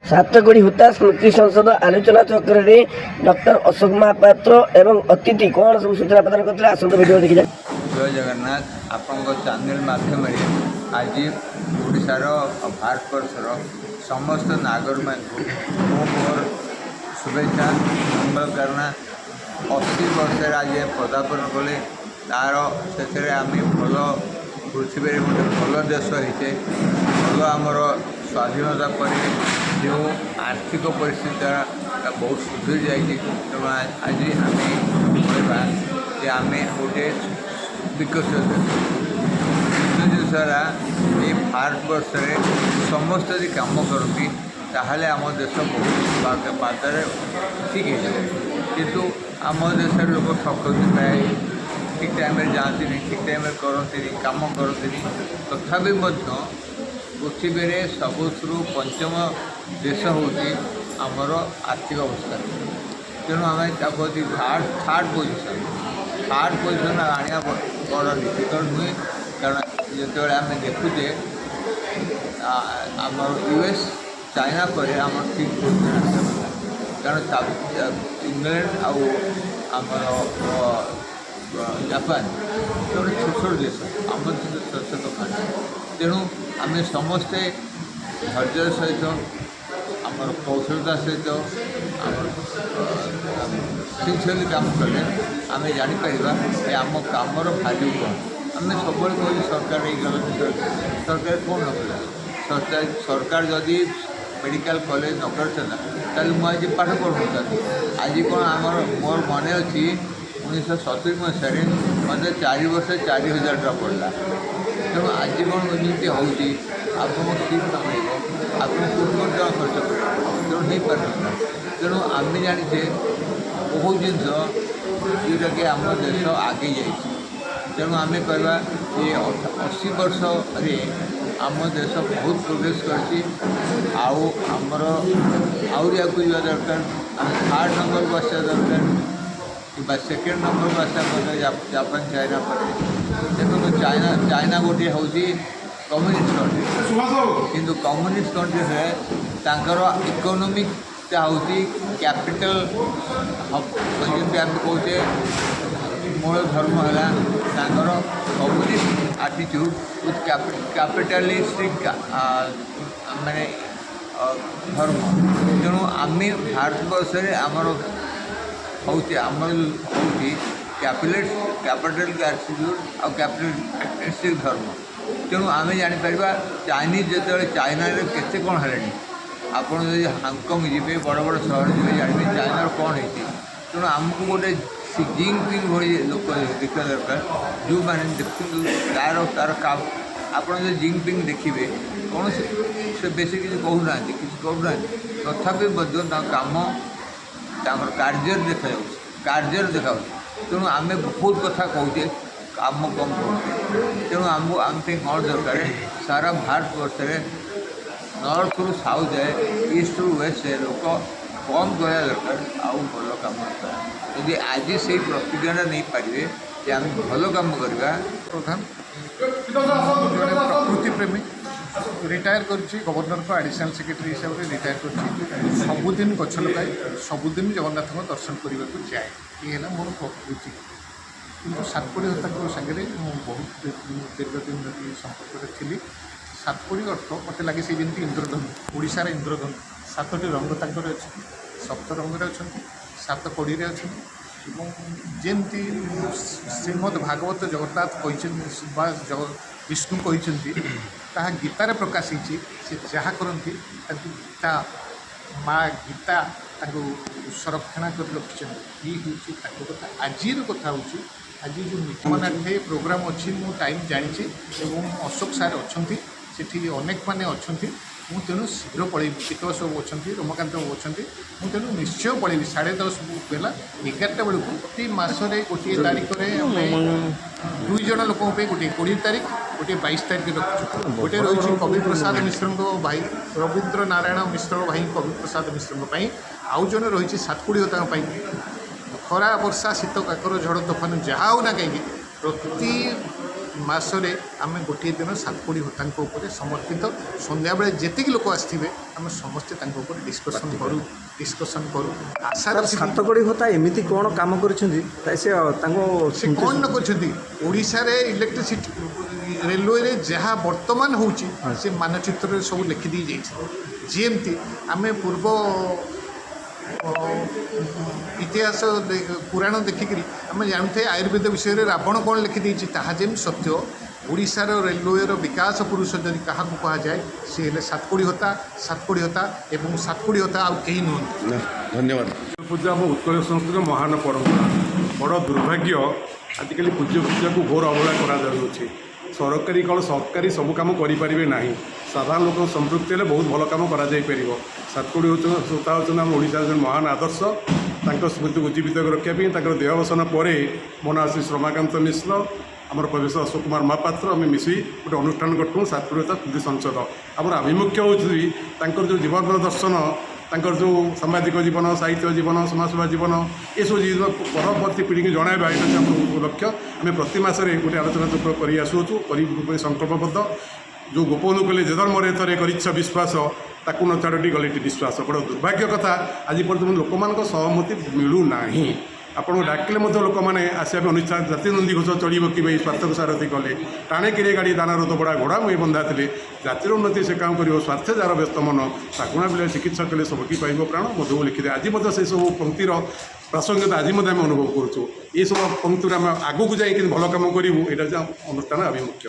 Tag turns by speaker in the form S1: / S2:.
S1: सातगुड़ी हुता स्मृति संसद आलोचना चक्र में डॉक्टर अशोक महापात्र एवं अतिथि कौन सब सूचना प्रदान करते आसत वीडियो देखी जाए।
S2: जय जगन्नाथ आपण चैनल माध्यम आज ओडार भारतवर्षर समस्त नागरिक मोर शुभेच्छा मंगल करना 80 वर्ष आज पदार्पण कले तार से आम भल पृथ्वी गोटे भल देश होते भल आमर स्वाधीनता पर जो आर्थिक परिस्थिति बहुत सुधरी जाए तेणु आज आम कहवा कि आम गोटे विकसित देश सारा ये भारतवर्ष में समस्त यदि कम करती ताहले आम देश बहुत बाधार ठीक है किंतु आम देश लोग ठकती प्राय ठीक टाइम जाती ठीक टाइम करती कम करती तथापि पृथ्वी में सबुठू पंचम देश हूँ आमर आर्थिक अवस्था तेणु आम थर्ड पोजिशन आने बड़ डिफिकल्ट नुहे कारण जो आम देखुचे आम यूएस चाइना पर आम ठीक पोजिशन कारण इंग्लैंड आमर जापान गोटे छोट छोट देश आम छोट खाना तेणु आम समस्ते धैर्य सहित आमर कौशलता सहित सिंसियरली काम कले आम जापर आम कमर भाल्यू कौन आम सब कह सरकार ये सरकार कौन न सरकार जदि मेडिकल कॉलेज न करता मुझे पाठ पढ़ा आज कौन आमर मोर मन अच्छी 1970 मसीह मतलब 4 वर्ष 4000 टका पड़ा तेणु आज कौन जमी होती आपको सीट न मिल आपको कोटी टका खर्च कर तेणु नहीं पार तेणु आम जाचे बहुत जिन जोटा कि आम देश आगे जा तेणु आम कहवा ये 80 वर्ष आम देश बहुत प्रोग्रेस करमर आहरी आगे जा दरकार आम 3rd नंबर को आसा दरकार कि 2nd नंबर को आसा जापान चाइना पर देखो चाइना गोटे हूँ कम्युनिस्ट कंट्री किंतु कम्युनिस्ट कंट्री है इकोनॉमिक हूँ कैपिटल जमी आम कहे मूल धर्म है कम्युनिस्ट आटीट्यूड विथ कैपिटलिस्टिक माने धर्म तेणु आम भारतवर्ष आमर हूँ कैपिटल आटीट्यूड और कैपिटलिस्टिक धर्म तेणु आम जापर चाइनीज जो चाइना केते कौन है आपड़ जो हांगकंग जी बड़ बड़ सहर जी जानते चाइना कौन है तेणु आमको गोटे जिनपिंग भाई लोक देखा दरकार जो मैंने देखते तार काम आप जो जिनपिंग देखिए कौन से बेसी किसी कहूना तथापि कम कार्य देखा तेणु आम बहुत कथा कहचे कम कम करुचे तेणु आम कौन दरकार सारा भारतवर्ष में नॉर्थ रु साउथ जाए ईस्ट रु वेस्ट जाए लोक कम करा दरकार आउ भल कम यदि आज से प्रतिज्ञा नहीं पारे कि आम भल कम करवा
S3: प्रधान प्रकृति प्रेमी रिटायर करुच्ची गवर्नर को एडिशनल सेक्रेटरी हिसाब से रिटायर कर सबुदिन गछ लगाए सबुदिन जगन्नाथ दर्शन करने को जाए ये है मोर प्रकृति कि सातकोड़ी हत्याकांड सागर बहुत दीर्घ दिन संपर्क थी सातकोड़ी अर्थ मत लगे से जमी इंद्रधनु ओडार इंद्रधनु 7टी रंग तांकर अच्छी 7 रंग अच्छा 7 कोड़ी अच्छा जमती श्रीमद भागवत जगन्नाथ कहते विष्णु कहते गीतार प्रकाश होती से जहाँ करती माँ गीता संरक्षण कर रखिंट ये हूँ कथा आज कथा हूँ आज जो मीठनाथे प्रोग्राम अच्छी मु टाइम जानी अशोक सार अच्छा से अनेक मैंने अच्छा मुझे तेणु शीघ्र पलैबी शीतल सब अच्छा रमाकांत बाबू अच्छा मुझे तेणु निश्चय पलैबी 10:30 बेला 11टा बेलू प्रति मसरे गोटे तारीख में 2 जन लोक गोटे 20 तारीख गोटे 22 तारीख रखु गोटे रही कवि प्रसाद मिश्र भाई रवींद्र नारायण मिश्र भाई कवि प्रसाद मिश्र आउ जन रही सातकोड़ी हत्याकांड खरा वर्षा शीत काकर झड़ तोफान जहाँ होना कहीं प्रति ମାସରେ ଆମେ ଗୋଟିଏ ଦିନ ସାତପଡ଼ି ହୋତାଙ୍କ ଉପରେ ସମର୍ପିତ ସନ୍ଧ୍ୟାବେଳେ ଯେତିକି ଲୋକ ଆସିଥିବେ ଆମେ ସମସ୍ତେ ତାଙ୍କ ଉପରେ ଡିସ୍କସନ୍ କରୁ ଆଶା
S4: ସାତକଡ଼ି ହୋତା ଏମିତି କ'ଣ କାମ କରିଛନ୍ତି ସେ ତାଙ୍କୁ
S3: ସେ କ'ଣ ନ କରିଛନ୍ତି ଓଡ଼ିଶାରେ ଇଲେକ୍ଟ୍ରିସିଟି ରେଲୱେରେ ଯାହା ବର୍ତ୍ତମାନ ହେଉଛି ସେ ମାନଚିତ୍ରରେ ସବୁ ଲେଖିଦେଇ ଯାଇଛି ଯେମିତି ଆମେ ପୂର୍ବ ଇତିହାସ ପୁରାଣ ଦେଖିକିରି ଆମେ ଜାଣୁଥାଏ ଆୟୁର୍ବେଦ ବିଷୟରେ ରାବଣ କ'ଣ ଲେଖିଦେଇଛି ତାହା ଯେମିତି ସତ୍ୟ ଓଡ଼ିଶାର ରେଲୱେର ବିକାଶ ପୁରୁଷ ଯଦି କାହାକୁ କୁହାଯାଏ ସେ ହେଲେ ସାତକଡ଼ି ହୋତା ଏବଂ ସାତକଡ଼ି ହୋତା ଆଉ କେହି ନୁହନ୍ତି।
S4: ଧନ୍ୟବାଦ।
S5: ପୂଜା ଆମ ଉତ୍କଳ ସଂସ୍କୃତିର ମହାନ ପରମ୍ପରା ବଡ଼ ଦୁର୍ଭାଗ୍ୟ ଆଜିକାଲି ପୂଜାକୁ ଘୋର ଅବହେଳା କରାଯାଉଅଛି। ସରକାରୀ କ'ଣ ସରକାରୀ ସବୁ କାମ କରିପାରିବେ ନାହିଁ ସାଧାରଣ ଲୋକ ସମ୍ପୃକ୍ତି ହେଲେ ବହୁତ ଭଲ କାମ କରାଯାଇପାରିବ। ସାତକଡ଼ି ହୋତା ହେଉଛନ୍ତି ଆମ ଓଡ଼ିଶାର ଜଣେ ମହାନ ଆଦର୍ଶ ତାଙ୍କ ସ୍ମୃତିକୁ ଜୀବିତ ରଖିବା ପାଇଁ ତାଙ୍କର ଦେହାବସାନ ପରେ ମନାଶ୍ରୀ ରମାକାନ୍ତ ମିଶ୍ର ଆମର ପ୍ରଫେସର ଅଶୋକ କୁମାର ମହାପାତ୍ର ଆମେ ମିଶି ଗୋଟେ ଅନୁଷ୍ଠାନ କରିଛୁ ସାତକଡ଼ି ହୋତା ସ୍ମୃତି ସଂସଦ। ଆମର ଆଭିମୁଖ୍ୟ ହେଉଛି ତାଙ୍କର ଯେଉଁ ଜୀବନ ଦର୍ଶନ ତାଙ୍କର ଯେଉଁ ସାମ୍ବାଦିକ ଜୀବନ ସାହିତ୍ୟ ଜୀବନ ସମାଜସେବା ଜୀବନ ଏସବୁ ଜୀବନ ପରବର୍ତ୍ତୀ ପିଢ଼ିକୁ ଜଣାଇବା ଏଇଟା ହେଉଛି ଆମର ଲକ୍ଷ୍ୟ। ଆମେ ପ୍ରତି ମାସରେ ଗୋଟେ ଆଲୋଚନା ଚକ୍ର କରି ଆସୁଅଛୁ ସଂକଳ୍ପବଦ୍ଧ ଯେଉଁ ଗୋପବନ୍ଧୁ କହିଲେ ଯେ ଧର୍ମରେ ଥରେ କରିଛ ବିଶ୍ୱାସ ତାକୁ ନ ଛାଡ଼ଟି ଗଲିଟି ବିଶ୍ୱାସ। ବଡ଼ ଦୁର୍ଭାଗ୍ୟ କଥା ଆଜି ପର୍ଯ୍ୟନ୍ତ ଲୋକମାନଙ୍କ ସହମତି ମିଳୁନାହିଁ। ଆପଣଙ୍କୁ ଡାକିଲେ ମଧ୍ୟ ଲୋକମାନେ ଆସିବା ପାଇଁ ଅନିଚ୍ଛା ଜାତି ନନ୍ଦୀ ଘୋଷ ଚଳିବ କି ଭାଇ ସ୍ୱାର୍ଥକୁ ସାରଥି କଲେ ଟାଣେ କିରେ ଗାଡ଼ି ଦାନାର ତ ବଡ଼ା ଘୋଡ଼ା ମୁଇଁ ବନ୍ଧା ଥିଲେ ଜାତିର ଉନ୍ନତି ସେ କାମ କରିବ ସ୍ୱାର୍ଥେ ଯାର ବ୍ୟସ୍ତ ମନ ଶାଗୁଣା ବିଲେ ଚିକିତ୍ସା କଲେ ସବୁକି ପାଇବ ପ୍ରାଣ ମଧୁକୁ ଲେଖିଦେ। ଆଜି ମଧ୍ୟ ସେସବୁ ପଙ୍କ୍ତିର ପ୍ରାସଙ୍ଗିକତା ଆଜି ମଧ୍ୟ ଆମେ ଅନୁଭବ କରୁଛୁ। ଏସବୁ ପଙ୍କ୍ତିରେ ଆମେ ଆଗକୁ ଯାଇ କେମିତି ଭଲ କାମ କରିବୁ ଏଇଟା ହେଉଛି ଅନୁଷ୍ଠାନ ଆଭିମୁଖ୍ୟ।